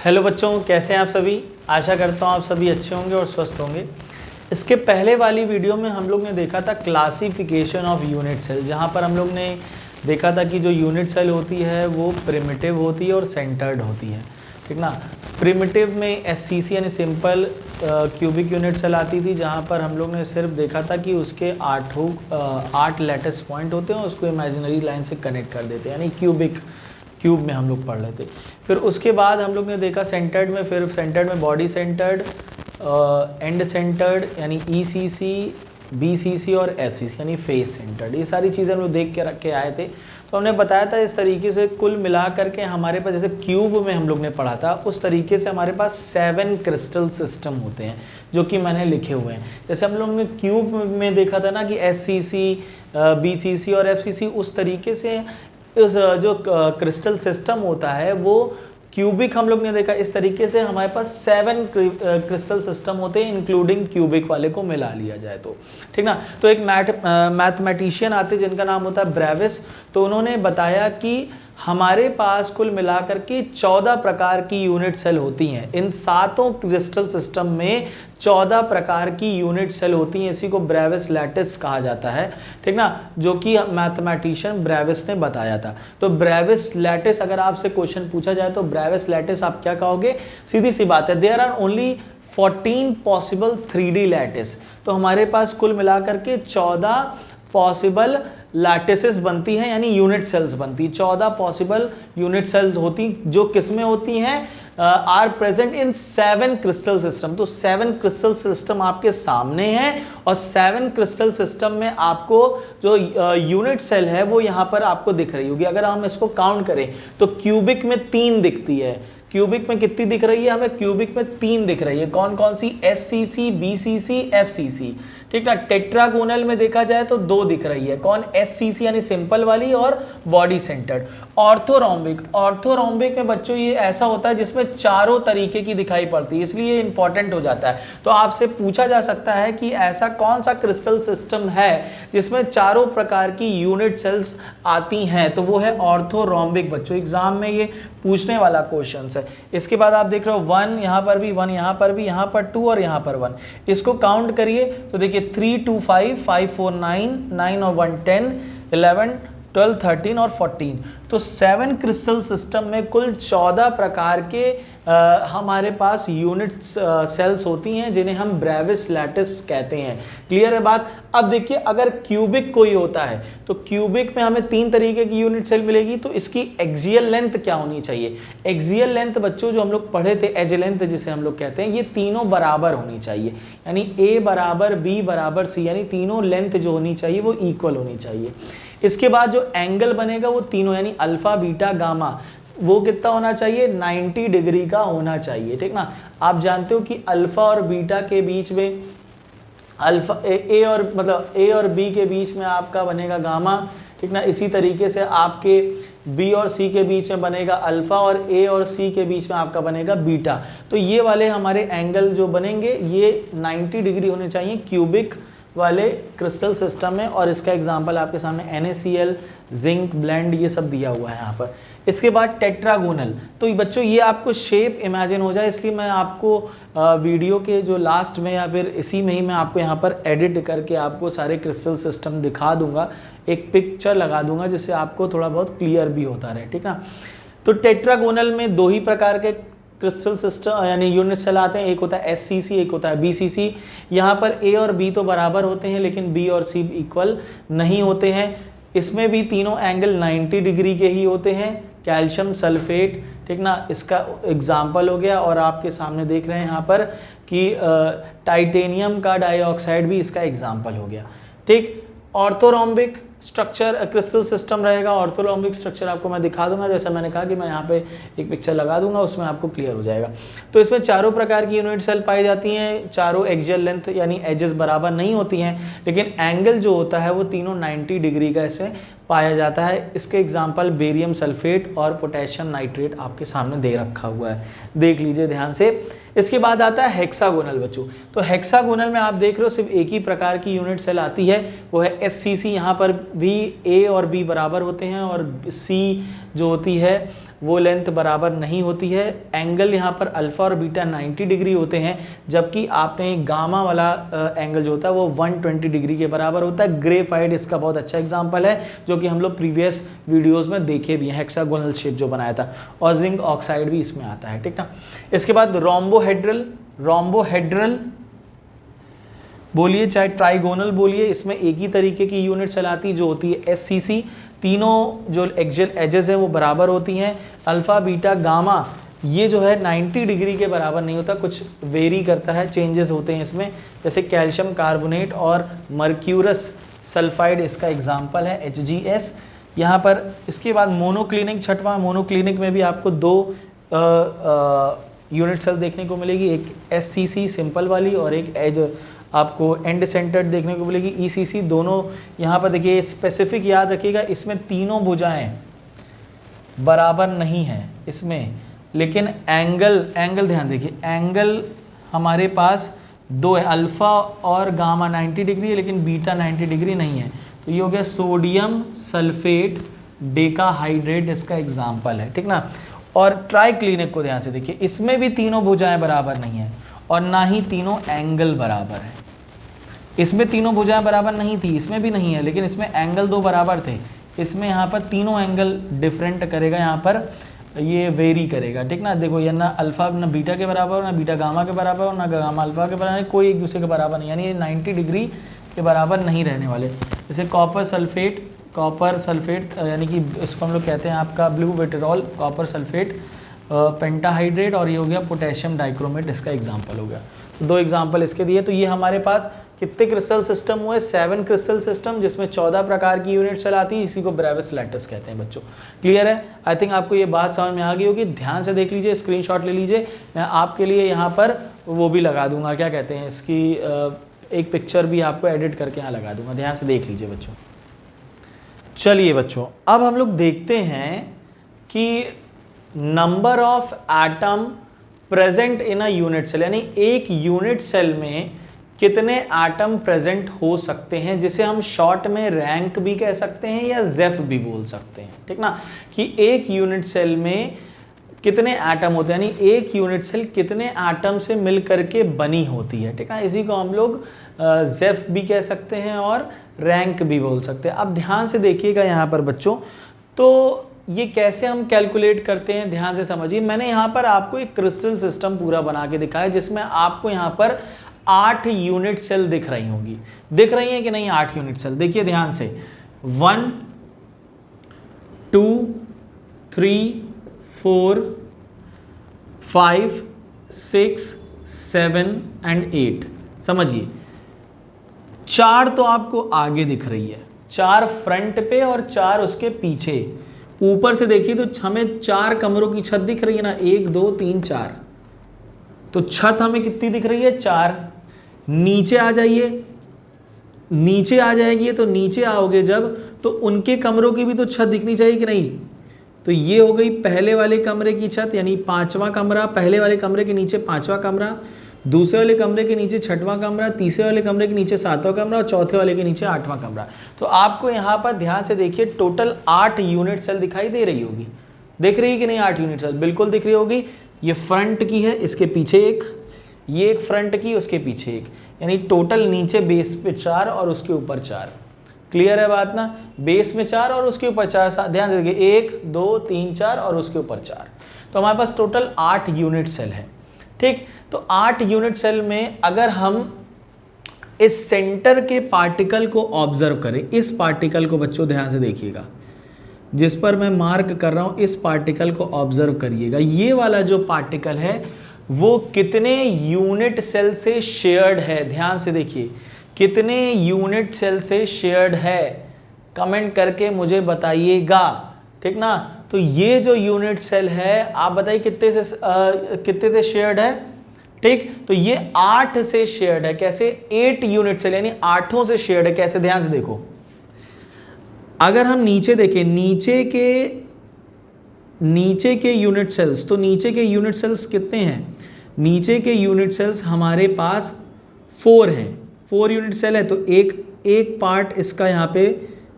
Hello बच्चों, कैसे हैं आप सभी। आशा करता हूँ आप सभी अच्छे होंगे और स्वस्थ होंगे। इसके पहले वाली वीडियो में हम लोग ने देखा था क्लासिफिकेशन ऑफ यूनिट सेल, जहाँ पर हम लोग ने देखा था कि जो यूनिट सेल होती है वो प्रिमिटिव होती है और सेंटर्ड होती है, ठीक ना। प्रिमिटिव में एससीसी यानी सिंपल क्यूबिक यूनिट सेल आती थी, जहाँ पर हम लोग ने सिर्फ देखा था कि उसके 8 लैटिस पॉइंट होते हैं, उसको इमेजिनरी लाइन से कनेक्ट कर देते हैं, यानी क्यूब में हम लोग पढ़ रहे थे। फिर उसके बाद हम लोग ने देखा सेंटर्ड में, फिर सेंटर्ड में बॉडी सेंटर्ड, एंड सेंटर्ड यानी ईसीसी, बीसीसी और एफसीसी यानी फेस सेंटर्ड। ये सारी चीज़ें हम लोग देख के रख के आए थे। तो हमने बताया था इस तरीके से कुल मिला करके हमारे पास, जैसे क्यूब में हम लोग ने पढ़ा था उस तरीके से हमारे पास 7 क्रिस्टल सिस्टम होते हैं, जो कि मैंने लिखे हुए हैं। जैसे हम लोग ने क्यूब में देखा था ना कि एससीसी, बीसीसी और एफसीसी, उस तरीके से इस जो क्रिस्टल सिस्टम होता है वो क्यूबिक हम लोग ने देखा। इस तरीके से हमारे पास 7 क्रिस्टल सिस्टम होते हैं, इंक्लूडिंग क्यूबिक वाले को मिला लिया जाए तो, ठीक ना। तो एक मैथमेटिशियन आते जिनका नाम होता है ब्रेविस, तो उन्होंने बताया कि हमारे पास कुल मिलाकर के 14 प्रकार की यूनिट सेल होती हैं। इन 7 क्रिस्टल सिस्टम में 14 प्रकार की यूनिट सेल होती हैं। इसी को ब्रेविस लैटिस कहा जाता है, ठीक ना, जो कि मैथमेटिशियन ब्रेविस ने बताया था। तो ब्रेविस लैटिस, अगर आपसे क्वेश्चन पूछा जाए तो ब्रेविस लैटिस आप क्या कहोगे? सीधी सी बात है, there are only 14 possible 3D lattice. तो हमारे पास कुल मिलाकर के 14 पॉसिबल लैटिसेस बनती हैं, यानी यूनिट सेल्स बनती। 14 पॉसिबल यूनिट सेल्स होती, जो किसमें होती हैं? Are present in 7 crystal system. तो 7 क्रिस्टल सिस्टम आपके सामने हैं और 7 क्रिस्टल सिस्टम में आपको जो यूनिट सेल है वो यहाँ पर आपको दिख रही होगी। अगर हम इसको काउंट करें तो क्यूबिक में 3 दिखती है। क्यूबिक में कितनी दिख रही है हमें? क्यूबिक में 3 दिख रही है। कौन कौन सी? एससीसी, बीसीसी, एफसीसी, ठीक ना। टेट्रागोनल में देखा जाए तो 2 दिख रही है। कौन? एससीसी यानी सिंपल वाली और बॉडी सेंटर्ड। ऑर्थोरोम्बिक में बच्चों ये ऐसा होता है जिसमें चारों तरीके की दिखाई पड़ती है, इसलिए ये इंपॉर्टेंट हो जाता है। तो आपसे पूछा जा सकता है कि ऐसा कौन सा क्रिस्टल सिस्टम है जिसमें चारों प्रकार की यूनिट सेल्स आती हैं, तो वो है ऑर्थोरोम्बिक। बच्चों एग्जाम में ये पूछने वाला क्वेश्चन है। इसके बाद आप देख रहे हो 1 यहाँ पर भी, 1 यहाँ पर भी, यहाँ पर 2 और यहाँ पर 1। इसको काउंट करिए तो देखिए 3 2 5 5 4 9 9 और 1 10 11 12 13 और 14। तो 7 क्रिस्टल सिस्टम में कुल 14 प्रकार के हमारे पास यूनिट सेल्स होती हैं, जिन्हें हम ब्रेविस लैटिस कहते हैं। क्लियर है बात? अब देखिए, अगर क्यूबिक कोई होता है तो क्यूबिक में हमें 3 तरीके की यूनिट सेल मिलेगी। तो इसकी एक्सियल लेंथ क्या होनी चाहिए? एक्सियल लेंथ बच्चों जो हम लोग पढ़े थे, एज लेंथ जिसे हम लोग कहते हैं, ये तीनों बराबर होनी चाहिए, यानी ए बराबर बी बराबर सी, यानी तीनों लेंथ जो होनी चाहिए वो इक्वल होनी चाहिए। इसके बाद जो एंगल बनेगा वो तीनों, यानी अल्फा बीटा गामा, वो कितना होना चाहिए? 90 डिग्री का होना चाहिए, ठीक ना। आप जानते हो कि अल्फा और बीटा के बीच में, अल्फा ए और बी के बीच में आपका बनेगा गामा, ठीक ना। इसी तरीके से आपके बी और सी के बीच में बनेगा अल्फा और ए और सी के बीच में आपका बनेगा बीटा। तो ये वाले हमारे एंगल जो बनेंगे ये 90 डिग्री होने चाहिए क्यूबिक वाले क्रिस्टल सिस्टम में। और इसका एग्जांपल आपके सामने NaCl, जिंक, ब्लेंड, ये सब दिया हुआ है यहाँ पर। इसके बाद टेट्रागोनल। तो बच्चों ये आपको शेप इमेजिन हो जाए, इसलिए मैं आपको वीडियो के जो लास्ट में या फिर इसी में ही मैं आपको यहाँ पर एडिट करके आपको सारे क्रिस्टल सिस्टम दिखा दूंगा, एक पिक्चर लगा दूंगा जिससे आपको थोड़ा बहुत क्लियर भी होता रहे, ठीक ना। तो टेट्रागोनल में 2 ही प्रकार के क्रिस्टल सिस्टम यानी यूनिट सेल आते हैं। एक होता है एससीसी, एक होता है बीसीसी। यहाँ पर ए और बी तो बराबर होते हैं, लेकिन बी और सी इक्वल नहीं होते हैं। इसमें भी तीनों एंगल 90 डिग्री के ही होते हैं। कैल्शियम सल्फेट, ठीक ना, इसका एग्जाम्पल हो गया। और आपके सामने देख रहे हैं यहाँ पर कि टाइटेनियम का डाइऑक्साइड भी इसका एग्जाम्पल हो गया, ठीक। ऑर्थोरोम्बिक स्ट्रक्चर क्रिस्टल सिस्टम रहेगा। ऑर्थोरोम्बिक स्ट्रक्चर आपको मैं दिखा दूंगा, जैसा मैंने कहा कि मैं यहाँ पे एक पिक्चर लगा दूंगा, उसमें आपको क्लियर हो जाएगा। तो इसमें चारों प्रकार की यूनिट सेल पाई जाती हैं। चारों एक्सियल लेंथ यानी एजेस बराबर नहीं होती हैं, लेकिन एंगल जो होता है वो तीनों 90 डिग्री का इसमें पाया जाता है। इसके एग्जाम्पल बेरियम सल्फेट और पोटेशियम नाइट्रेट आपके सामने दे रखा हुआ है, देख लीजिए ध्यान से। इसके बाद आता है हेक्सागोनल बच्चों। तो हेक्सागोनल में आप देख रहे हो सिर्फ एक ही प्रकार की यूनिट सेल आती है, वो है एससीसी। यहाँ पर भी ए और बी बराबर होते हैं और सी जो होती है वो लेंथ बराबर नहीं होती है। एंगल यहाँ पर अल्फा और बीटा 90 डिग्री होते हैं, जबकि आपने गामा वाला एंगल जो होता है वो 120 डिग्री के बराबर होता है। ग्रेफाइट इसका बहुत अच्छा एग्जांपल है, जो कि हम लोग प्रीवियस वीडियोस में देखे भी हैं, हेक्सागोनल शेप जो बनाया था। और जिंक ऑक्साइड भी इसमें आता है, ठीक ना। इसके बाद रोम्बोहेड्रल, रोम्बोहेड्रल बोलिए चाहे ट्राइगोनल बोलिए, इसमें एक ही तरीके की यूनिट सेल आती है जो होती है SCC। तीनों जो एक्सियल एजेस है वो बराबर होती हैं। अल्फा बीटा गामा ये जो है 90 डिग्री के बराबर नहीं होता, कुछ वेरी करता है, चेंजेस होते हैं इसमें, जैसे कैल्शियम कार्बोनेट और मर्क्यूरस सल्फाइड इसका एग्जाम्पल है HgS। यहाँ पर इसके बाद मोनोक्लिनिक, छठवां मोनोक्लिनिक में भी आपको दो यूनिट सेल देखने को मिलेगी, एक SCC सिंपल वाली और एक एज आपको एंड सेंटर्ड देखने को मिलेगी ECC। दोनों यहाँ पर देखिए स्पेसिफिक याद रखिएगा, इसमें तीनों भुजाएं बराबर नहीं है इसमें, लेकिन एंगल ध्यान देखिए, एंगल हमारे पास दो है, अल्फा और गामा 90 डिग्री है लेकिन बीटा 90 डिग्री नहीं है। तो ये हो गया सोडियम सल्फेट डेकाहाइड्रेट, इसका एग्जाम्पल है, ठीक ना। और ट्राइक्लिनिक को ध्यान से देखिए, इसमें भी तीनों भुजाएं बराबर नहीं है और ना ही तीनों एंगल बराबर है। इसमें तीनों भुजाएं बराबर नहीं थी, इसमें भी नहीं है, लेकिन इसमें एंगल दो बराबर थे। इसमें यहाँ पर तीनों एंगल डिफरेंट करेगा, यहाँ पर ये वेरी करेगा, ठीक ना। देखो ये ना अल्फा ना बीटा के बराबर हो, ना बीटा गामा के बराबर हो, ना गामा अल्फा के बराबर, कोई एक दूसरे के बराबर नहीं, यानी ये 90 डिग्री के बराबर नहीं रहने वाले। जैसे कॉपर सल्फेट यानी कि इसको हम लोग कहते हैं आपका blue vitriol, copper sulphate pentahydrate, और ये हो गया पोटेशियम डाइक्रोमेट, इसका एग्जाम्पल हो गया। तो दो एग्जाम्पल इसके दिए। तो ये हमारे पास कितने क्रिस्टल सिस्टम हुए? 7 क्रिस्टल सिस्टम, जिसमें 14 प्रकार की यूनिट सेल आती है। इसी को ब्रेविस लैटिस कहते हैं बच्चों। क्लियर है? आई थिंक आपको ये बात समझ में आ गई होगी। ध्यान से देख लीजिए, स्क्रीनशॉट ले लीजिए। मैं आपके लिए यहाँ पर वो भी लगा दूंगा, क्या कहते हैं इसकी, एक पिक्चर भी आपको एडिट करके यहाँ लगा दूंगा। ध्यान से देख लीजिए बच्चों। चलिए बच्चों, अब हम लोग देखते हैं कि number of atom present in a unit cell, यानी एक यूनिट सेल में कितने एटम प्रेजेंट हो सकते हैं, जिसे हम शॉर्ट में रैंक भी कह सकते हैं या जेफ भी बोल सकते हैं, ठीक ना। कि एक यूनिट सेल में कितने एटम होते हैं, यानी एक यूनिट सेल कितने एटम से मिल करके बनी होती है, ठीक है। इसी को हम लोग जेफ भी कह सकते हैं और रैंक भी बोल सकते हैं। अब ध्यान से देखिएगा यहाँ पर बच्चों, तो ये कैसे हम कैलकुलेट करते हैं, ध्यान से समझिए। मैंने यहाँ पर आपको एक क्रिस्टल सिस्टम पूरा बना के दिखाया, जिसमें आपको यहाँ पर 8 यूनिट सेल दिख रही होंगी। दिख रही हैं कि नहीं 8 यूनिट सेल? देखिए ध्यान से, 1 2 3 4 5 6 7 एंड 8। समझिए, 4 तो आपको आगे दिख रही है, 4 फ्रंट पे और 4 उसके पीछे। ऊपर से देखिए तो हमें 4 कमरों की छत दिख रही है ना, 1 2 3 4। तो छत हमें कितनी दिख रही है? 4। नीचे आ जाइए, नीचे आ जाएगी, तो नीचे आओगे जब, तो उनके कमरों की भी तो छत दिखनी चाहिए कि नहीं। तो ये हो गई पहले वाले कमरे की छत, यानी 5वां कमरा, पहले वाले कमरे के नीचे 5वां कमरा, दूसरे वाले कमरे के नीचे 6वां कमरा, तीसरे वाले कमरे के नीचे 7वां कमरा और चौथे वाले के नीचे 8वां कमरा। तो आपको यहाँ पर ध्यान से देखिए, टोटल 8 यूनिट सेल दिखाई दे रही होगी। दिख रही है कि नहीं 8 यूनिट सेल? बिल्कुल दिख रही होगी। ये फ्रंट की है, इसके पीछे एक, ये एक फ्रंट की, उसके पीछे एक, यानी टोटल नीचे बेस पे 4 और उसके ऊपर 4। क्लियर है बात ना? बेस में 4 और उसके ऊपर 4। ध्यान से देखिए, 1 2 3 4 और उसके ऊपर 4। तो हमारे पास टोटल 8 यूनिट सेल है, ठीक। तो 8 यूनिट सेल में अगर हम इस सेंटर के पार्टिकल को ऑब्जर्व करें, इस पार्टिकल को बच्चों ध्यान से देखिएगा, जिस पर मैं मार्क कर रहा हूं, इस पार्टिकल को ऑब्जर्व करिएगा। ये वाला जो पार्टिकल है वो कितने यूनिट सेल से शेयर्ड है? ध्यान से देखिए, कितने यूनिट सेल से शेयर्ड है, कमेंट करके मुझे बताइएगा, ठीक ना। तो ये जो यूनिट सेल है, आप बताइए कितने से शेयर्ड है, ठीक। तो ये 8 से शेयर्ड है। कैसे? 8 यूनिट सेल, यानी 8 से शेयर्ड है। कैसे? ध्यान से देखो, अगर हम नीचे देखें, नीचे के यूनिट सेल्स, तो नीचे के यूनिट सेल्स कितने हैं? नीचे के यूनिट सेल्स हमारे पास 4 हैं। 4 यूनिट सेल है, तो एक पार्ट इसका यहाँ पे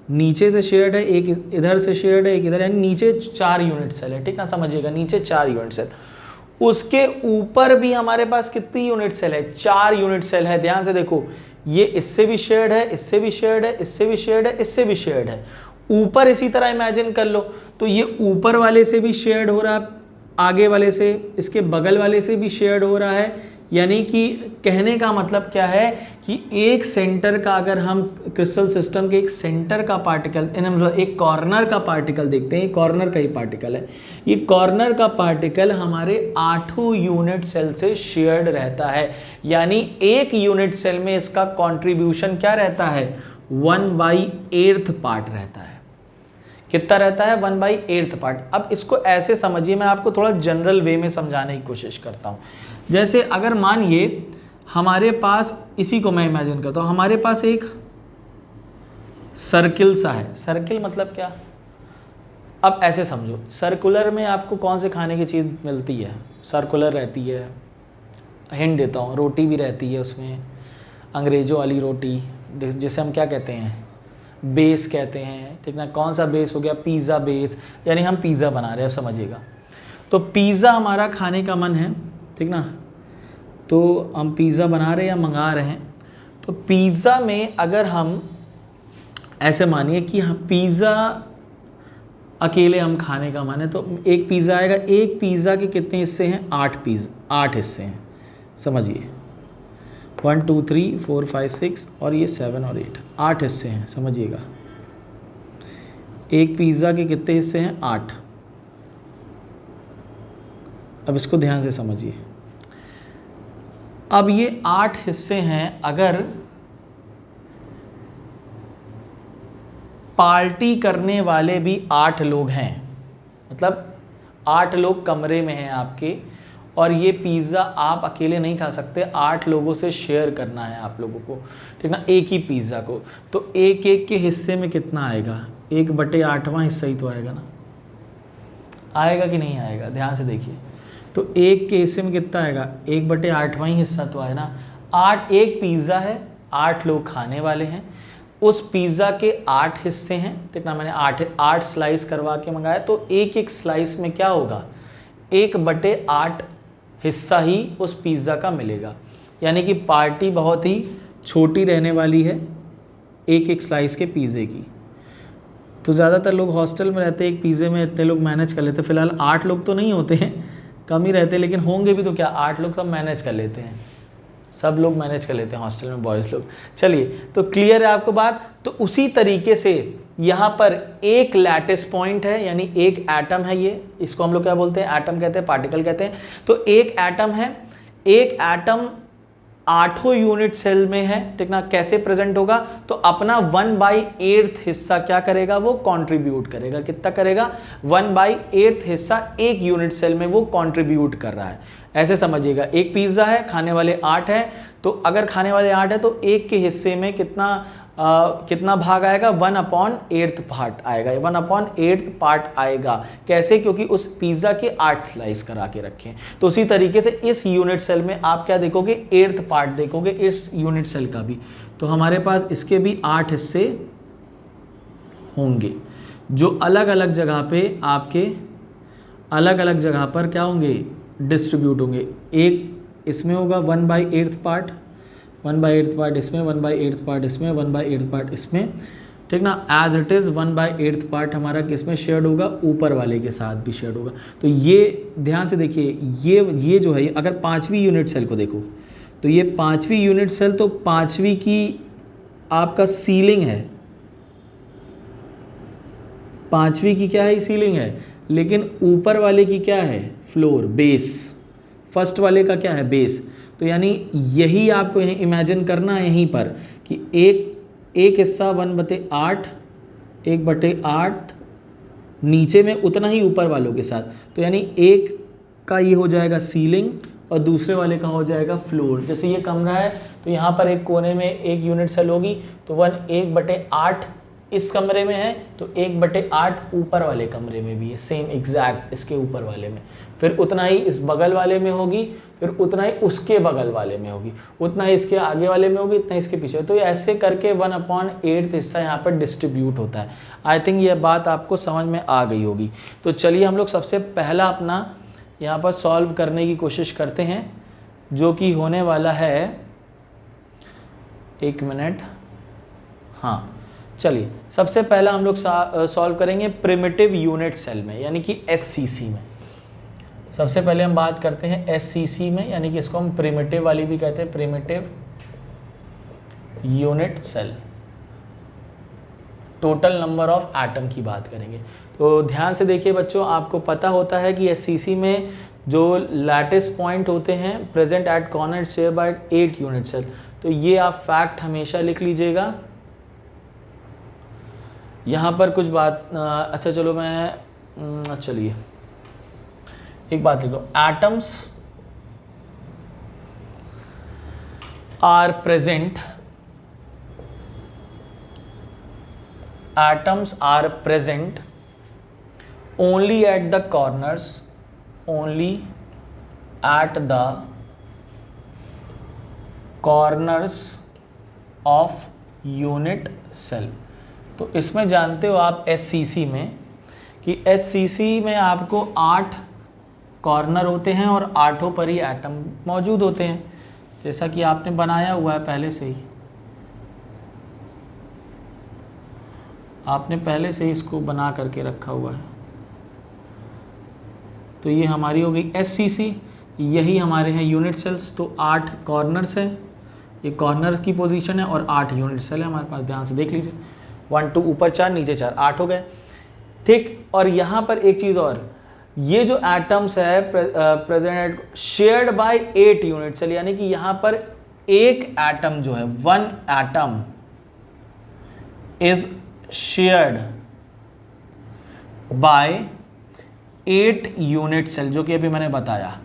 नीचे से शेयर्ड है, एक इधर से शेयर्ड है, एक इधर, यानी नीचे 4 यूनिट सेल है, ठीक ना, समझिएगा, नीचे 4 यूनिट सेल। उसके ऊपर भी हमारे पास कितनी यूनिट सेल है, 4 यूनिट सेल है। ध्यान से देखो, ये इससे भी शेयर्ड है, इससे भी शेयर्ड है, इससे भी शेयर्ड है, इससे भी शेयर्ड है। ऊपर इसी तरह इमेजिन कर लो, तो ये ऊपर वाले से भी शेयर्ड हो रहा है, आगे वाले से, इसके बगल वाले से भी शेयर्ड हो रहा है। यानी कि कहने का मतलब क्या है कि एक सेंटर का, अगर हम क्रिस्टल सिस्टम के एक सेंटर का पार्टिकल, मतलब एक कॉर्नर का पार्टिकल देखते हैं, कॉर्नर का ही पार्टिकल है, ये कॉर्नर का पार्टिकल हमारे 8 यूनिट सेल से शेयर्ड रहता है। यानी एक यूनिट सेल में इसका कंट्रीब्यूशन क्या रहता है, 1/8 पार्ट रहता है। कितना रहता है, 1/8 पार्ट। अब इसको ऐसे समझिए, मैं आपको थोड़ा जनरल वे में समझाने की कोशिश करता हूँ। जैसे अगर मानिए हमारे पास, इसी को मैं इमेजिन करता हूँ, हमारे पास एक सर्किल सा है। सर्किल मतलब क्या, अब ऐसे समझो, सर्कुलर में आपको कौन से खाने की चीज़ मिलती है, सर्कुलर रहती है, हिंट देता हूँ, रोटी भी रहती है उसमें, अंग्रेज़ों वाली रोटी, जिसे हम क्या कहते हैं, बेस कहते हैं, ठीक ना। कौन सा बेस हो गया, पिज़्ज़ा बेस, यानी हम पिज़्ज़ा बना रहे हैं, समझिएगा। तो पिज़्ज़ा हमारा खाने का मन है, ठीक ना, तो हम पिज़्ज़ा बना रहे हैं या मंगा रहे हैं। तो पिज़्ज़ा में अगर हम ऐसे मानिए कि हम पिज़्ज़ा अकेले हम खाने का मन है, तो एक पिज़्ज़ा आएगा। एक पिज़्ज़ा के कितने हिस्से हैं, 8 हिस्से हैं, समझिए, 1 2 3 4 5 6 और ये 7 और 8 हिस्से हैं, समझिएगा। एक पिज़्ज़ा के कितने हिस्से हैं, 8। अब इसको ध्यान से समझिए। अब ये 8 हिस्से हैं, अगर पार्टी करने वाले भी 8 लोग हैं, मतलब 8 लोग कमरे में हैं आपके, और ये पिज़्ज़ा आप अकेले नहीं खा सकते, 8 लोगों से शेयर करना है आप लोगों को, ठीक ना, एक ही पिज़्ज़ा को। तो एक एक के हिस्से में कितना आएगा, 1/8वां हिस्सा ही तो आएगा ना, आएगा कि नहीं आएगा, ध्यान से देखिए। तो एक के हिस्से में कितना आएगा, 1/8वां ही हिस्सा तो आए ना। 8, एक पिज़्ज़ा है, 8 लोग खाने वाले हैं, उस पिज़्ज़ा के 8 हिस्से हैं, ठीक ना, मैंने 8 स्लाइस करवा के मंगाया, तो एक एक स्लाइस में क्या होगा, 1/8 हिस्सा ही उस पिज़्ज़ा का मिलेगा। यानी कि पार्टी बहुत ही छोटी रहने वाली है एक एक स्लाइस के पिज़्ज़े की। तो ज़्यादातर लोग हॉस्टल में रहते हैं, एक पिज़्ज़े में इतने लोग मैनेज कर लेते हैं। फिलहाल 8 लोग तो नहीं होते हैं, कम ही रहते, लेकिन होंगे भी तो क्या, 8 लोग सब मैनेज कर लेते हैं, सब लोग मैनेज कर लेते हैं हॉस्टल में, बॉयज़ लोग। चलिए, तो क्लियर है आपको बात। तो उसी तरीके से यहाँ पर एक लैटिस पॉइंट है, यानी एक एटम है, ये इसको हम लोग क्या बोलते हैं, एटम कहते हैं, पार्टिकल कहते हैं। तो एक एटम है, एक एटम 8 यूनिट सेल में है, ठीक ना। कैसे प्रेजेंट होगा, तो अपना 1/8 हिस्सा क्या करेगा, वो कंट्रीब्यूट करेगा। कितना करेगा, 1/8 हिस्सा एक यूनिट सेल में वो कंट्रीब्यूट कर रहा है। ऐसे समझिएगा, एक पिज़्ज़ा है, खाने वाले 8 हैं, तो अगर खाने वाले 8 है तो एक के हिस्से में कितना भाग आएगा, 1/8 पार्ट आएगा, 1/8 पार्ट आएगा। कैसे, क्योंकि उस पिज़्ज़ा के 8 स्लाइस करा के रखे हैं। तो उसी तरीके से इस यूनिट सेल में आप क्या देखोगे, 8th पार्ट देखोगे इस यूनिट सेल का भी। तो हमारे पास इसके भी 8 हिस्से होंगे, जो अलग अलग जगह पे आपके अलग अलग जगह पर क्या होंगे, डिस्ट्रीब्यूट होंगे। एक इसमें होगा 1/8 पार्ट, 1/8 पार्ट इसमें, 1/8 पार्ट इसमें, 1/8 पार्ट इसमें, ठीक ना। एज इट इज़ 1/8 पार्ट हमारा किसमें शेयर्ड होगा, ऊपर वाले के साथ भी शेयर्ड होगा। तो ये ध्यान से देखिए, ये जो है, अगर 5वीं यूनिट सेल को देखो, तो ये 5वीं यूनिट सेल, तो 5वीं की आपका सीलिंग है, 5वीं की क्या है, सीलिंग है, लेकिन ऊपर वाले की क्या है, फ्लोर, बेस। फर्स्ट वाले का क्या है, बेस। तो यानी यही आपको यहीं इमेजिन करना है, यहीं पर कि एक हिस्सा 1/8, 1/8 नीचे में, उतना ही ऊपर वालों के साथ। तो यानी एक का ये हो जाएगा सीलिंग और दूसरे वाले का हो जाएगा फ्लोर। जैसे ये कमरा है, तो यहाँ पर एक कोने में एक यूनिट सेल होगी, तो 1/8 इस कमरे में है, तो 1/8 ऊपर वाले कमरे में भी है, सेम एग्जैक्ट इसके ऊपर वाले में। फिर उतना ही इस बगल वाले में होगी, फिर उतना ही उसके बगल वाले में होगी, उतना ही इसके आगे वाले में होगी, इतना इसके पीछे। तो ऐसे करके 1/8 हिस्सा यहाँ पर डिस्ट्रीब्यूट होता है। आई थिंक ये बात आपको समझ में आ गई होगी। तो चलिए हम लोग सबसे पहला अपना यहाँ पर सॉल्व करने की कोशिश करते हैं, जो कि होने वाला है, एक मिनट, हाँ चलिए सबसे पहला हम लोग सॉल्व करेंगे प्रिमिटिव यूनिट सेल में, यानी कि एससीसी में। सबसे पहले हम बात करते हैं एससीसी में, यानी कि इसको हम प्रिमिटिव वाली भी कहते हैं, primitive unit cell. Total number of atom की बात करेंगे। तो ध्यान से देखिए बच्चों, आपको पता होता है कि एससीसी में जो लैटिस पॉइंट होते हैं present at corner share by 8 unit cell. तो ये आप फैक्ट हमेशा लिख लीजिएगा। यहाँ पर कुछ बात, अच्छा चलो मैं, चलिए एक बात लिखो, atoms are present, atoms are present only at the corners, only at the corners of unit cell. तो इसमें जानते हो आप एससीसी में कि एससीसी में आपको 8 कॉर्नर होते हैं और 8 पर ही एटम मौजूद होते हैं, जैसा कि आपने बनाया हुआ है पहले से ही, आपने पहले से ही इसको बना करके रखा हुआ है। तो ये हमारी हो गई एससीसी, यही हमारे हैं यूनिट सेल्स। तो 8 कॉर्नर्स हैं, ये कॉर्नर की पोजीशन है, और 8 यूनिट सेल है हमारे पास। ध्यान से देख लीजिए, 1 2 ऊपर 4 नीचे 4, 8 हो गए, ठीक। और यहाँ पर एक चीज़ और, ये जो एटम्स है present shared by 8 unit cell, यानी कि यहाँ पर एक एटम जो है, 1 atom is shared by 8 unit cell, जो कि अभी मैंने बताया।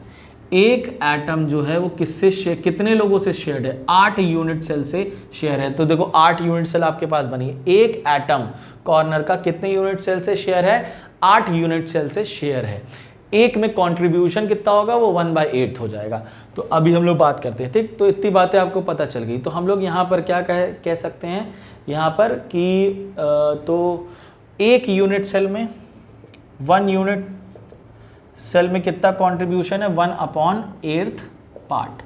एक एटम जो है वो किससे शेयर, कितने लोगों से शेयर्ड है? 8 यूनिट सेल से शेयर है। तो देखो 8 यूनिट सेल आपके पास बनी है, एक एटम कॉर्नर का कितने यूनिट सेल से शेयर है? 8 यूनिट सेल से शेयर है। एक में कंट्रीब्यूशन कितना होगा? वो 1/8 हो जाएगा। तो अभी हम लोग बात करते हैं, ठीक। तो इतनी बातें आपको पता चल गई। तो हम लोग यहाँ पर क्या कह सकते हैं यहाँ पर कि तो एक यूनिट सेल में, 1 यूनिट सेल में कितना कंट्रीब्यूशन है? 1/8 पार्ट।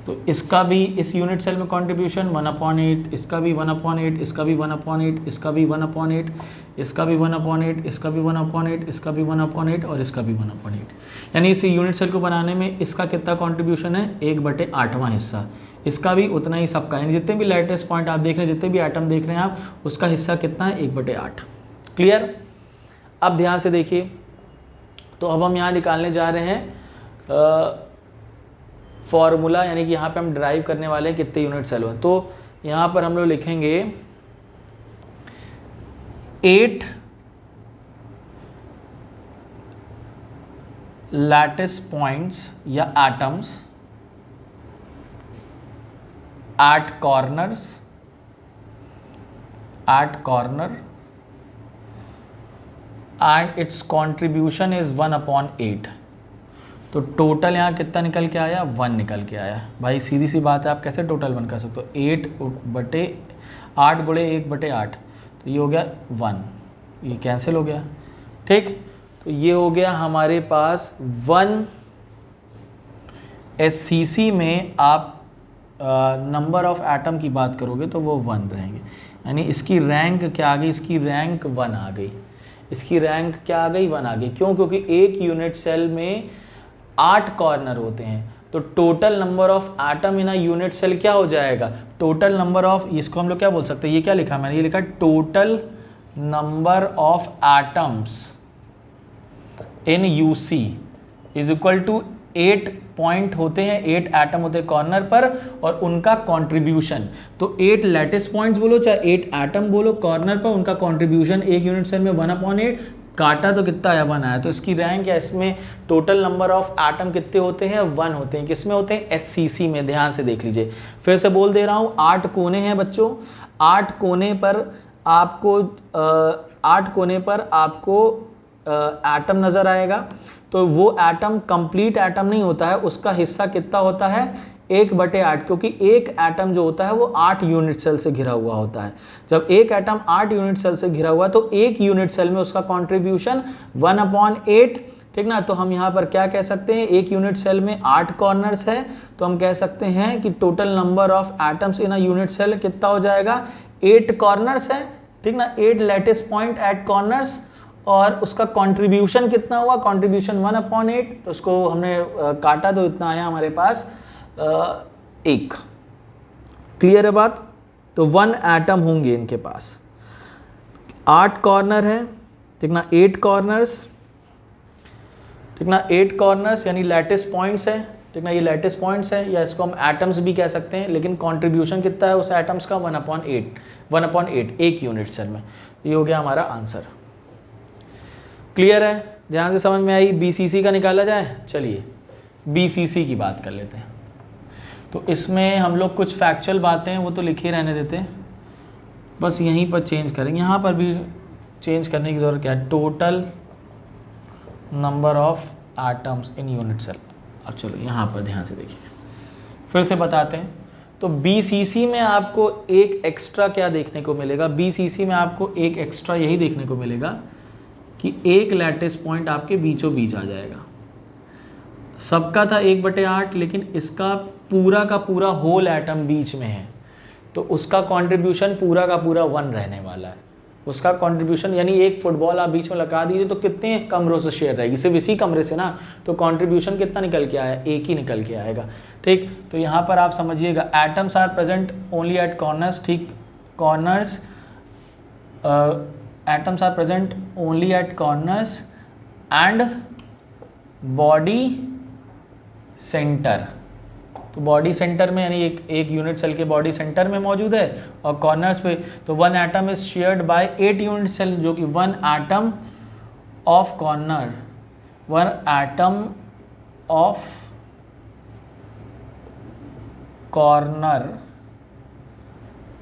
तो इसका भी, इस यूनिट सेल में कंट्रीब्यूशन 1/8, इसका भी 1/8, इसका भी 1/8, इसका भी 1/8, इसका भी 1/8, इसका भी 1/8, इसका भी 1/8 और इसका भी 1/8। यानी इस यूनिट सेल को बनाने में इसका कितना कंट्रीब्यूशन है? 1/8वां हिस्सा। इसका भी उतना ही सबका, यानी जितने भी लेटेस्ट पॉइंट आप देख रहे हैं, जितने भी एटम देख रहे हैं आप, उसका हिस्सा कितना है? 1/8। क्लियर? अब ध्यान से देखिए, तो अब हम यहाँ निकालने जा रहे हैं फॉर्मूला, यानी कि यहाँ पे हम ड्राइव करने वाले हैं कितने यूनिट सेल हैं। तो यहाँ पर हम लोग लिखेंगे 8 लैटिस पॉइंट्स या atoms at corners, at corner and its contribution is 1/8। तो टोटल यहाँ कितना निकल के आया? 1 निकल के आया। भाई सीधी सी बात है, आप कैसे टोटल 1 कर सकते हो? 8 गुणे 1/8, तो ये हो गया 1, ये कैंसिल हो गया, ठीक। तो ये हो गया हमारे पास 1। एससीसी में आप नंबर ऑफ एटम की बात करोगे तो वो 1 रहेंगे, यानी इसकी रैंक क्या आ गई? इसकी रैंक 1 आ गई। इसकी रैंक क्या आ गई? 1 आ गई। क्यों? क्योंकि एक यूनिट सेल में 8 कॉर्नर होते हैं। तो total number of atom in a unit cell क्या हो जाएगा? टोटल नंबर ऑफ, इसको हम लोग क्या बोल सकते हैं? ये क्या लिखा मैंने? ये लिखा total number of atoms in UC is equal to 8 point होते हैं, 8 एटम होते हैं कॉर्नर पर, और उनका कंट्रीब्यूशन। तो 8 लैटिस पॉइंट्स बोलो चाहे 8 एटम बोलो कॉर्नर पर, उनका कंट्रीब्यूशन एक यूनिट सेल में 1/8, काटा तो कितना आया? 1 आया। तो इसकी रैंक है, इसमें टोटल नंबर ऑफ एटम कितने होते हैं? 1 होते हैं। किसमें होते हैं? एससीसी में। ध्यान से देख लीजिए, फिर से बोल दे रहा हूँ, 8 कोने हैं बच्चों। 8 कोने पर आपको 8 कोने पर आपको एटम नज़र आएगा, तो वो एटम कंप्लीट एटम नहीं होता है, उसका हिस्सा कितना होता है 1/8, क्योंकि एक एटम जो होता है वो 8 यूनिट सेल से घिरा हुआ होता है। जब एक एटम 8 यूनिट सेल से घिरा हुआ तो एक यूनिट सेल में उसका कॉन्ट्रीब्यूशन 1/8, ठीक ना। तो हम यहाँ पर क्या कह सकते हैं, एक यूनिट सेल में 8 कॉर्नर्स है, तो हम कह सकते हैं कि total number of atoms in a unit cell कितना हो जाएगा 8 कॉर्नर्स है, ठीक ना, 8 लैटिस पॉइंट एट कॉर्नर्स। और उसका कंट्रीब्यूशन कितना हुआ, कंट्रीब्यूशन 1/8, तो उसको हमने काटा तो इतना आया हमारे पास 1। क्लियर है बात। तो 1 एटम होंगे इनके पास, 8 कॉर्नर है, ठीक ना, 8 कॉर्नर्स, ठीक ना, 8 कॉर्नर्स यानी लैटिस पॉइंट्स है, ठीक ना, ये लैटिस पॉइंट्स है, या इसको हम एटम्स भी कह सकते हैं, लेकिन कंट्रीब्यूशन कितना है उस एटम्स का 1/8 एक यूनिट सेल में। ये हो गया हमारा आंसर। क्लियर है, ध्यान से समझ में आई। बीसीसी का निकाला जाए, चलिए बीसीसी की बात कर लेते हैं। तो इसमें हम लोग कुछ फैक्चुअल बातें वो तो लिखे रहने देते हैं, बस यहीं पर चेंज करेंगे, यहाँ पर भी चेंज करने की ज़रूरत क्या है, total number of atoms in unit cell. अब चलो यहाँ पर ध्यान से देखिए, फिर से बताते हैं। तो बीसीसी में आपको एक एक्स्ट्रा क्या देखने को मिलेगा, बीसीसी में आपको एक एक्स्ट्रा यही देखने को मिलेगा कि एक लैटिस पॉइंट आपके बीचों बीच आ जाएगा। सबका था 1/8, लेकिन इसका पूरा का पूरा होल एटम बीच में है, तो उसका कंट्रीब्यूशन पूरा का पूरा 1 रहने वाला है। उसका कंट्रीब्यूशन यानी एक फुटबॉल आप बीच में लगा दीजिए तो कितने कमरों से शेयर रहेगी, सिर्फ इसी कमरे से ना, तो कंट्रीब्यूशन कितना निकल के आया, एक ही निकल के आएगा। ठीक, तो यहाँ पर आप समझिएगा atoms are present only at corners, ठीक, corners, atoms are present only at corners and body centre. तो बॉडी सेंटर में यानी एक यूनिट सेल के बॉडी सेंटर में मौजूद है, और कॉर्नर्स पे तो 1 atom is shared by 8 unit cell, जो कि 1 atom of corner, 1 atom of corner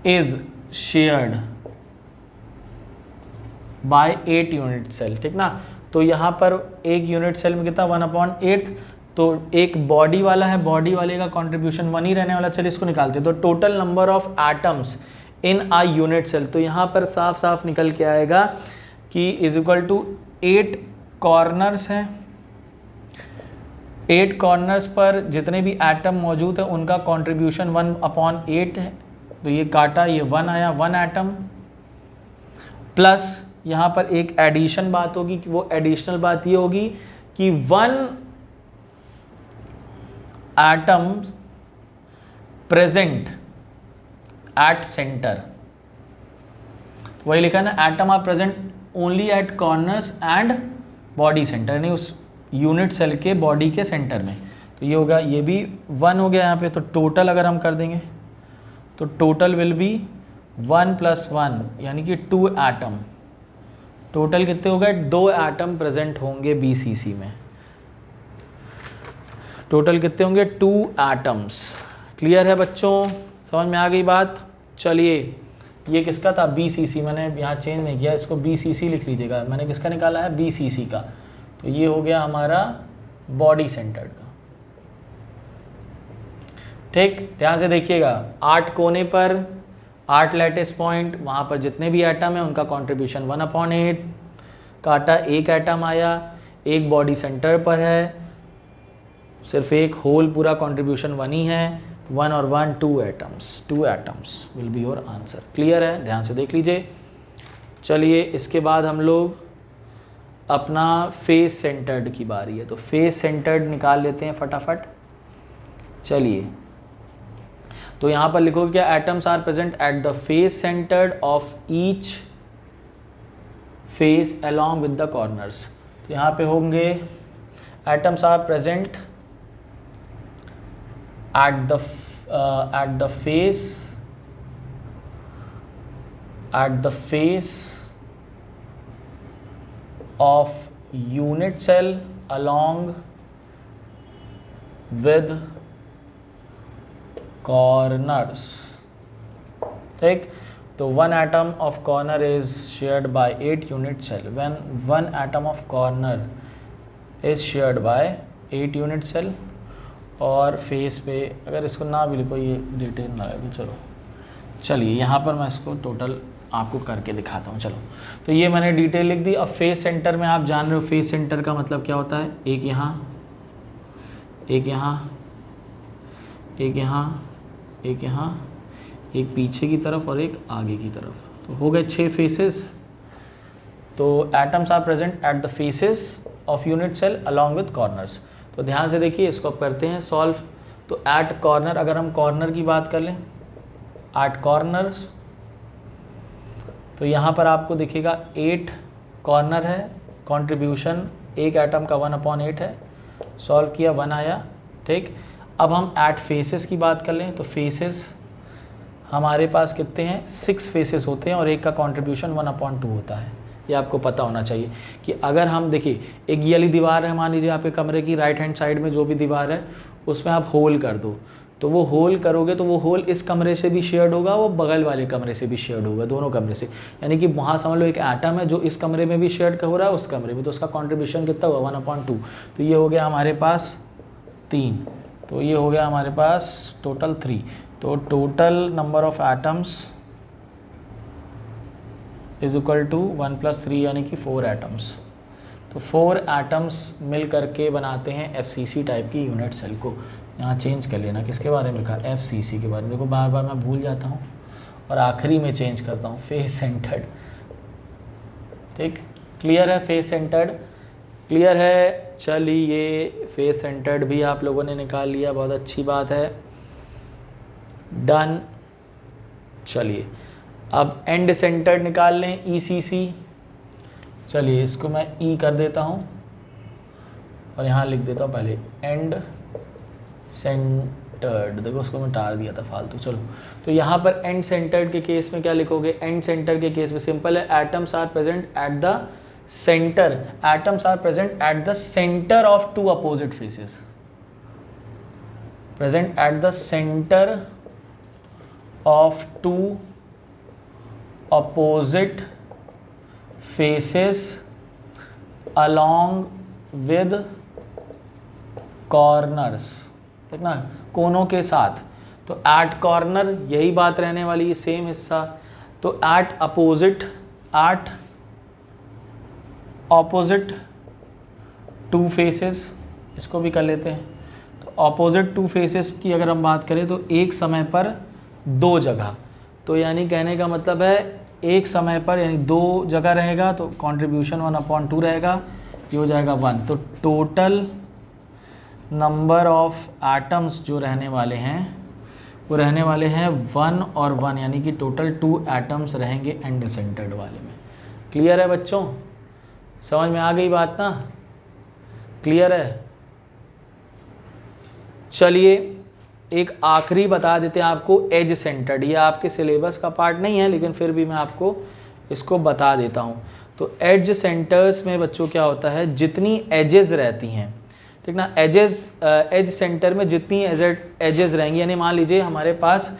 is shared by 8 unit cell, ठीक ना। तो यहाँ पर एक यूनिट सेल में कितना 1/8, तो एक बॉडी वाला है, बॉडी वाले का कंट्रीब्यूशन 1 ही रहने वाला। चलिए इसको निकालते हैं। तो total number of atoms in a unit cell, तो यहाँ पर साफ साफ निकल के आएगा कि इज इक्वल टू 8 कॉर्नर्स हैं, 8 कॉर्नर्स पर जितने भी एटम मौजूद है उनका कंट्रीब्यूशन 1/8 है। तो ये काटा, ये 1 आया, 1 एटम, प्लस यहाँ पर एक एडिशन बात होगी, कि वो एडिशनल बात ये होगी कि 1 atoms present at center, वही लिखा है ना, atom are present only at corners and body centre, यानी उस यूनिट सेल के बॉडी के सेंटर में। तो ये होगा, ये भी 1 हो गया यहाँ पे। तो टोटल अगर हम कर देंगे तो टोटल विल बी 1 + 1 यानी कि 2 एटम। टोटल कितने हो गए, 2 एटम प्रेजेंट होंगे बीसीसी में। टोटल कितने होंगे, 2 एटम्स। क्लियर है बच्चों, समझ में आ गई बात। चलिए, ये किसका था, बीसीसी, मैंने यहाँ चेंज नहीं किया, इसको बीसीसी लिख लीजिएगा। मैंने किसका निकाला है, बीसीसी का। तो ये हो गया हमारा बॉडी सेंटर्ड का। ठीक, ध्यान से देखिएगा, 8 कोने पर 8 लैटिस पॉइंट, वहाँ पर जितने भी एटम है उनका कंट्रीब्यूशन 1/8, काटा, एक एटम आया, एक बॉडी सेंटर पर है, सिर्फ एक होल पूरा कंट्रीब्यूशन 1 ही है, 1 और 1 2 atoms will be your answer. Clear है, ध्यान से देख लीजिए। चलिए, इसके बाद हम लोग अपना फेस सेंटर्ड की बारी है, तो फेस सेंटर्ड निकाल लेते हैं फटाफट। चलिए, तो यहाँ पर लिखोगे क्या, atoms are present at the face centred of each face along with the corners. तो यहाँ पे होंगे atoms are present at the face of unit cell along with corners। ठीक, तो 1 atom of corner is shared by 8 unit cell। when 1 atom of corner is shared by 8 unit cell. और face पे अगर इसको ना भी लिखो, ये डिटेल ना लगे, चलो चलिए यहाँ पर मैं इसको टोटल आपको करके दिखाता हूँ। चलो तो ये मैंने डिटेल लिख दी। अब फेस सेंटर में आप जान रहे हो फेस सेंटर का मतलब क्या होता है, एक यहाँ, एक यहाँ, एक यहाँ, एक यहाँ, एक पीछे की तरफ और एक आगे की तरफ। तो हो गए 6 फेसेस। तो atoms are present at the faces of unit cell along with corners. तो ध्यान से देखिए, इसको अब करते हैं सॉल्व। तो एट कॉर्नर, अगर हम कॉर्नर की बात कर लें, एट कॉर्नर्स, तो यहाँ पर आपको दिखेगा 8 कॉर्नर है, कंट्रीब्यूशन एक एटम का 1/8 है। सॉल्व किया 1 आया, ठीक। अब हम एट फेसेस की बात कर लें, तो फेसेस हमारे पास कितने हैं, 6 फेसेस होते हैं और एक का कंट्रीब्यूशन 1/2 होता है। ये आपको पता होना चाहिए कि अगर हम देखिए, एक ये वाली दीवार है, मान लीजिए आपके कमरे की राइट हैंड साइड में जो भी दीवार है उसमें आप होल कर दो, तो वो होल करोगे तो वो होल इस कमरे से भी शेयर्ड होगा, वो बगल वाले कमरे से भी शेयर्ड होगा, दोनों कमरे से। यानी कि वहाँ समझ लो एक एटम है जो इस कमरे में भी शेयर्ड हो रहा है, उस कमरे में, तो उसका कंट्रीब्यूशन कितना हुआ, 1/2। तो ये हो गया हमारे पास 3, तो ये हो गया हमारे पास टोटल 3। तो total number of atoms is equal to 1 + 3 यानी कि 4 एटम्स। तो 4 एटम्स मिल करके बनाते हैं FCC टाइप की यूनिट सेल को। यहाँ चेंज कर लेना, किसके बारे में लिखा, FCC के बारे में। देखो बार बार मैं भूल जाता हूँ और आखिरी में चेंज करता हूँ, फेस सेंटर्ड। ठीक, क्लियर है, फेस सेंटर्ड क्लियर है। चलिए फेस सेंटर्ड भी आप लोगों ने निकाल लिया, बहुत अच्छी बात है, डन। चलिए अब एंड सेंटर्ड निकाल लें, ECC। चलिए इसको मैं E कर देता हूँ और यहाँ लिख देता हूँ पहले एंड सेंटर्ड। देखो उसको मैं टार दिया था फालतू। चलो तो यहाँ पर एंड सेंटर्ड के केस में क्या लिखोगे, एंड सेंटर के केस में सिंपल है, atoms are present at the centre, atoms are present at the centre of 2 opposite faces, present at the centre of 2 opposite faces along with corners। ठीक ना, कोनों के साथ। तो एट कॉर्नर यही बात रहने वाली है, सेम हिस्सा। तो at opposite, at opposite 2 faces, इसको भी कर लेते हैं। तो ऑपोजिट 2 फेसेस की अगर हम बात करें तो एक समय पर 2 जगह, तो यानी कहने का मतलब है एक समय पर यानी 2 जगह रहेगा, तो कंट्रीब्यूशन 1/2 रहेगा, ये हो जाएगा 1। तो टोटल नंबर ऑफ एटम्स जो रहने वाले हैं वो रहने वाले हैं 1 और 1, यानी कि टोटल 2 एटम्स रहेंगे एंड सेंटर्ड वाले में। क्लियर है बच्चों, समझ में आ गई बात ना, क्लियर है। चलिए एक आखिरी बता देते हैं आपको, एज सेंटर्ड। ये आपके सिलेबस का पार्ट नहीं है लेकिन फिर भी मैं आपको इसको बता देता हूँ। तो एज सेंटर्स में बच्चों क्या होता है, जितनी एजेस रहती हैं, ठीक ना, एज सेंटर में जितनी एजेस रहेंगी, यानी मान लीजिए हमारे पास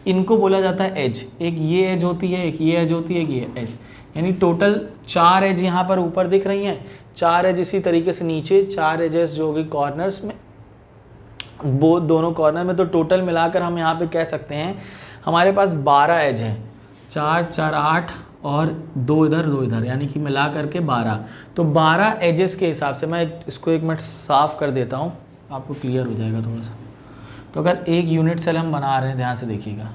इनको बोला जाता है एज, एक ये एज होती है, एक ये एज होती है, एक ये एज, यानी टोटल 4 एज यहाँ पर ऊपर दिख रही हैं, 4 एज इसी तरीके से नीचे 4 एजेस जो होगी कॉर्नर्स में, वो दोनों कॉर्नर में। तो टोटल मिलाकर हम यहाँ पे कह सकते हैं हमारे पास 12 एज हैं, 4 4 8 और 2 इधर 2 इधर, यानी कि मिला करके 12। तो 12 एजेस के हिसाब से मैं इसको एक मिनट साफ कर देता हूँ, आपको क्लियर हो जाएगा थोड़ा सा। तो अगर एक यूनिट सेल हम बना रहे हैं, ध्यान से देखिएगा,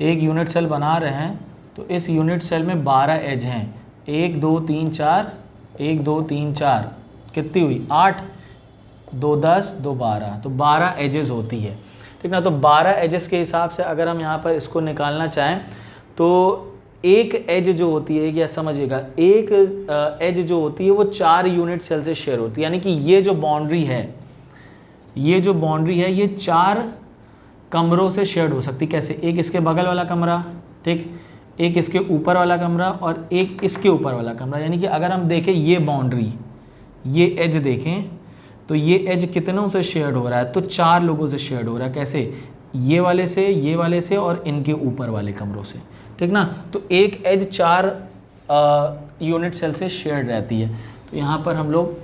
एक यूनिट सेल बना रहे हैं तो इस यूनिट सेल में 12 एज हैं, 1 2 3 4, 1 2 3 4, कितनी हुई 8, 2 10 2 12, तो 12 एजेस होती है, ठीक ना। तो 12 एजेस के हिसाब से अगर हम यहाँ पर इसको निकालना चाहें तो एक एज जो होती है, या समझिएगा एक एज जो होती है वो 4 यूनिट सेल से शेयर होती है, यानी कि ये जो बाउंड्री है, ये जो बाउंड्री है ये 4 कमरों से शेयर हो सकती। कैसे, एक इसके बगल वाला कमरा, ठीक, एक इसके ऊपर वाला कमरा और एक इसके ऊपर वाला कमरा। यानी कि अगर हम देखें ये बाउंड्री, ये एज देखें तो ये एज कितनों से शेयर्ड हो रहा है, तो 4 लोगों से शेयर्ड हो रहा है। कैसे, ये वाले से और इनके ऊपर वाले कमरों से, ठीक ना। तो एक एज 4 यूनिट सेल से शेयर्ड रहती है। तो यहाँ पर हम लोग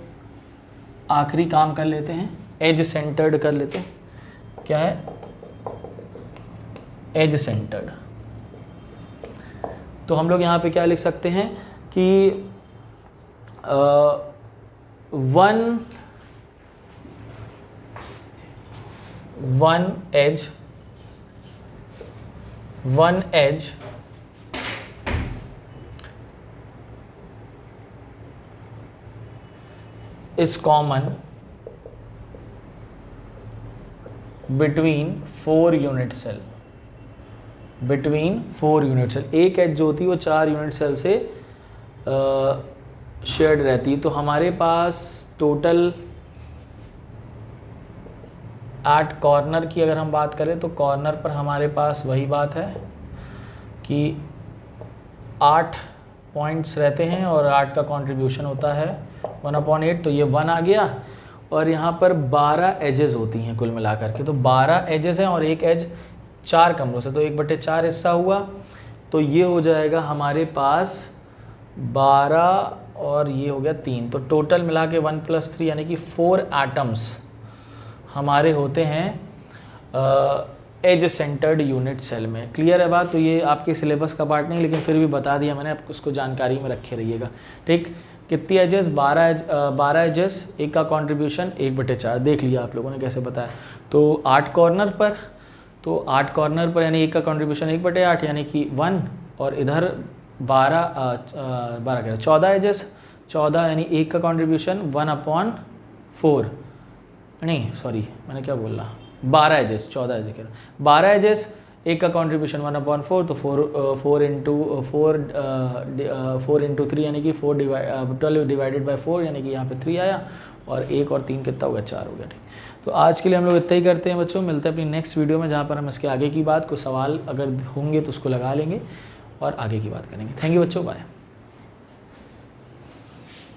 आखिरी काम कर लेते हैं, एज सेंटर्ड कर लेते हैं। क्या है? Edge centred. तो हम लोग यहाँ पे क्या लिख सकते हैं कि one edge is common between 4 unit cell, between 4 unit cell। एक एज जो होती है वो 4 यूनिट सेल से शेयर्ड रहती है। तो हमारे पास टोटल 8 कॉर्नर की अगर हम बात करें तो कॉर्नर पर हमारे पास वही बात है कि 8 पॉइंट्स रहते हैं और 8 का कंट्रीब्यूशन होता है 1/8, तो ये 1 आ गया। और यहाँ पर 12 एजेस होती हैं कुल मिलाकर के, तो 12 एजेस हैं और एक एज 4 कमरों से, तो 1/4 हिस्सा हुआ। तो ये हो जाएगा हमारे पास 12 और ये हो गया 3, तो टोटल मिला के 1 + 3 यानी कि 4 एटम्स हमारे होते हैं एज सेंटर्ड यूनिट सेल में। क्लियर है बात? तो ये आपके सिलेबस का पार्ट नहीं, लेकिन फिर भी बता दिया मैंने, आप उसको जानकारी में रखे रहिएगा। ठीक, कितनी एजेस? 12 एजेस, एक का कंट्रीब्यूशन 1/4, देख लिया आप लोगों ने कैसे बताया। तो 8 कॉर्नर पर, तो 8 कॉर्नर पर यानी एक का कंट्रीब्यूशन 1/8 यानी कि 1, और इधर 14 एजेस, 14 यानी एक का कंट्रीब्यूशन 1/4, नहीं सॉरी मैंने क्या बोल रहा, 12 एजेस, 14 एजेस कह रहा, 12 एजेस, एक का कंट्रीब्यूशन 1/4, तो 4 इंटू 3 यानी कि 12 डिवाइडेड बाई 4 यानी कि यहाँ पे 3 आया, और 1 और 3 कितना हो गया? 4 हो गया। ठीक, तो आज के लिए हम लोग इतना ही करते हैं बच्चों, मिलते हैं अपनी नेक्स्ट वीडियो में जहाँ पर हम इसके आगे की बात, कोई सवाल अगर होंगे तो उसको लगा लेंगे और आगे की बात करेंगे। थैंक यू बच्चों, बाय।